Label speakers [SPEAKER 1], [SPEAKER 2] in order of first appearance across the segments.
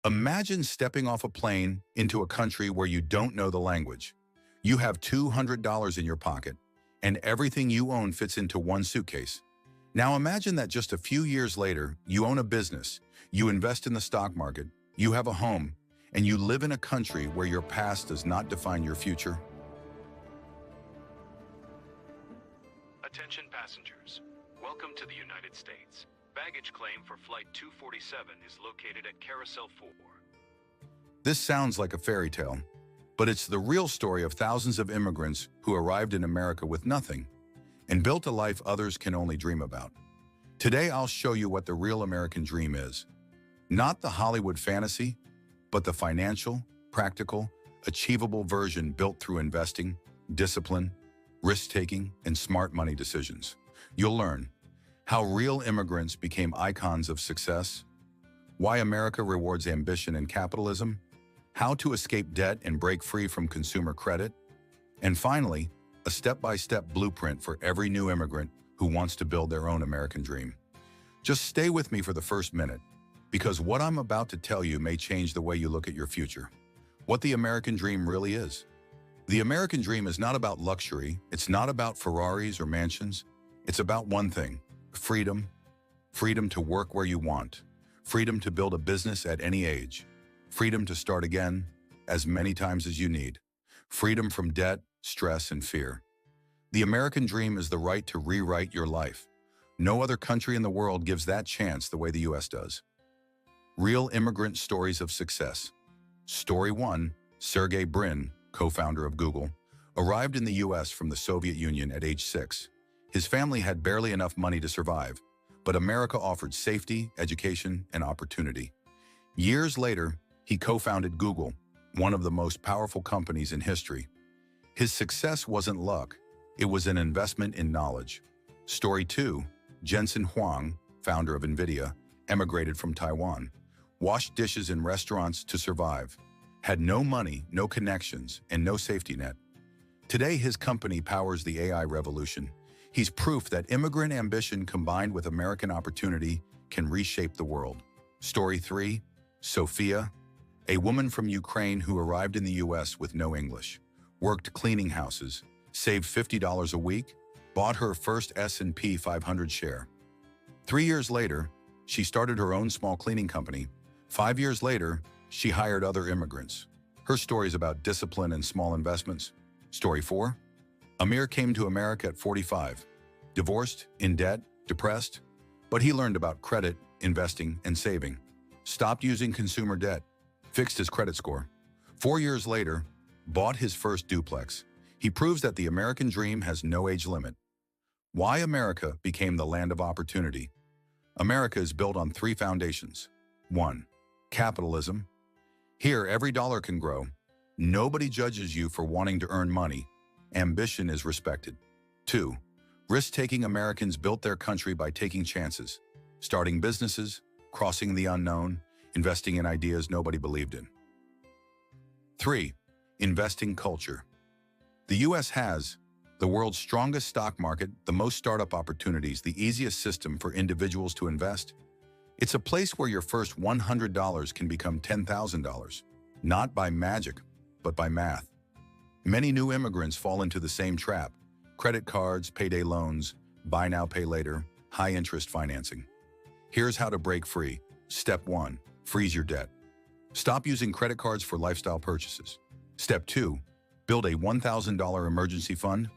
[SPEAKER 1] Imagine stepping off a plane into a country where you don't know the language. You have $200 in your pocket, and everything you own fits into one suitcase. Now imagine that just a few years later, you own a business, you invest in the stock market, you have a home, and you live in a country where your past does not define your future.
[SPEAKER 2] Attention passengers. Welcome to the United States. Baggage claim for Flight 247 is located at Carousel 4.
[SPEAKER 1] This sounds like a fairy tale, but it's the real story of thousands of immigrants who arrived in America with nothing and built a life others can only dream about. Today, I'll show you what the real American dream is. Not the Hollywood fantasy, but the financial, practical, achievable version built through investing, discipline, risk-taking, and smart money decisions. You'll learn how real immigrants became icons of success, why America rewards ambition and capitalism, how to escape debt and break free from consumer credit, and finally, a step-by-step blueprint for every new immigrant who wants to build their own American dream. Just stay with me for the first minute, because what I'm about to tell you may change the way you look at your future. What the American dream really is. The American dream is not about luxury, it's not about Ferraris or mansions, it's about one thing: freedom. Freedom to work where you want. Freedom to build a business at any age. Freedom to start again as many times as you need. Freedom from debt, stress, and fear. The American dream is the right to rewrite your life. No other country in the world gives that chance the way the US does. Real immigrant stories of success. Story 1, Sergey Brin, co-founder of Google, arrived in the US from the Soviet Union at age 6. His family had barely enough money to survive, but America offered safety, education, and opportunity. Years later, he co-founded Google, one of the most powerful companies in history. His success wasn't luck, it was an investment in knowledge. Story 2, Jensen Huang, founder of NVIDIA, emigrated from Taiwan, washed dishes in restaurants to survive, had no money, no connections, and no safety net. Today, his company powers the AI revolution. He's proof that immigrant ambition combined with American opportunity can reshape the world. Story 3, Sophia, a woman from Ukraine who arrived in the US with no English, worked cleaning houses, saved $50 a week, bought her first S&P 500 share. 3 years later, she started her own small cleaning company. 5 years later, she hired other immigrants. Her story is about discipline and small investments. Story 4, Amir came to America at 45, divorced, in debt, depressed, but he learned about credit, investing, and saving. Stopped using consumer debt, fixed his credit score. 4 years later, bought his first duplex. He proves that the American dream has no age limit. Why America became the land of opportunity. America is built on 3 foundations. 1, capitalism. Here, every dollar can grow. Nobody judges you for wanting to earn money. Ambition is respected. 2, risk-taking. Americans built their country by taking chances, starting businesses, crossing the unknown, investing in ideas nobody believed in. 3, investing culture. The US has the world's strongest stock market, the most startup opportunities, the easiest system for individuals to invest. It's a place where your first $100 can become $10,000, not by magic, but by math. Many new immigrants fall into the same trap: credit cards, payday loans, buy now, pay later, high-interest financing. Here's how to break free. Step 1, freeze your debt. Stop using credit cards for lifestyle purchases. Step 2, build a $1,000 emergency fund.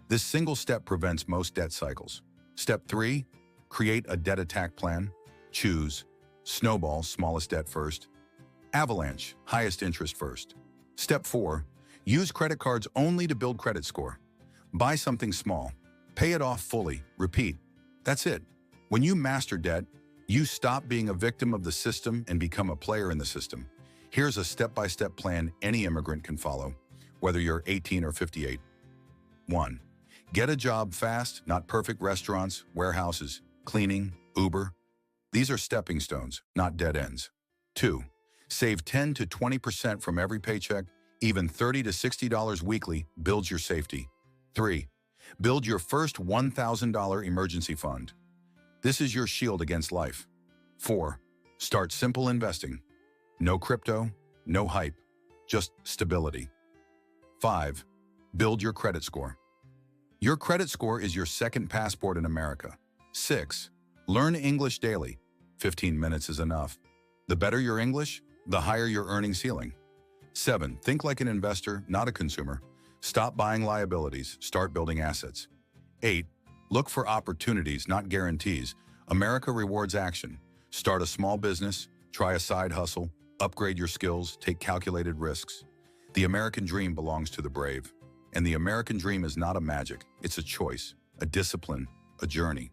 [SPEAKER 1] This single step prevents most debt cycles. Step 3, create a debt attack plan. Choose snowball, smallest debt first. Avalanche, highest interest first. Step 4, use credit cards only to build credit score. Buy something small, pay it off fully, repeat. That's it. When you master debt, you stop being a victim of the system and become a player in the system. Here's a step-by-step plan any immigrant can follow, whether you're 18 or 58. 1, get a job fast, not perfect. Restaurants, warehouses, cleaning, Uber. These are stepping stones, not dead ends. 2, save 10 to 20% from every paycheck. Even $30 to $60 weekly builds your safety. 3, build your first $1,000 emergency fund. This is your shield against life. 4, start simple investing. No crypto, no hype, just stability. 5. Build your credit score. Your credit score is your second passport in America. 6. Learn English daily. 15 minutes is enough. The better your English, the higher your earning ceiling. 7. Think like an investor, not a consumer. Stop buying liabilities, start building assets. 8. Look for opportunities, not guarantees. America rewards action. Start a small business, try a side hustle, upgrade your skills, take calculated risks. The American dream belongs to the brave. And the American dream is not a magic, it's a choice, a discipline, a journey.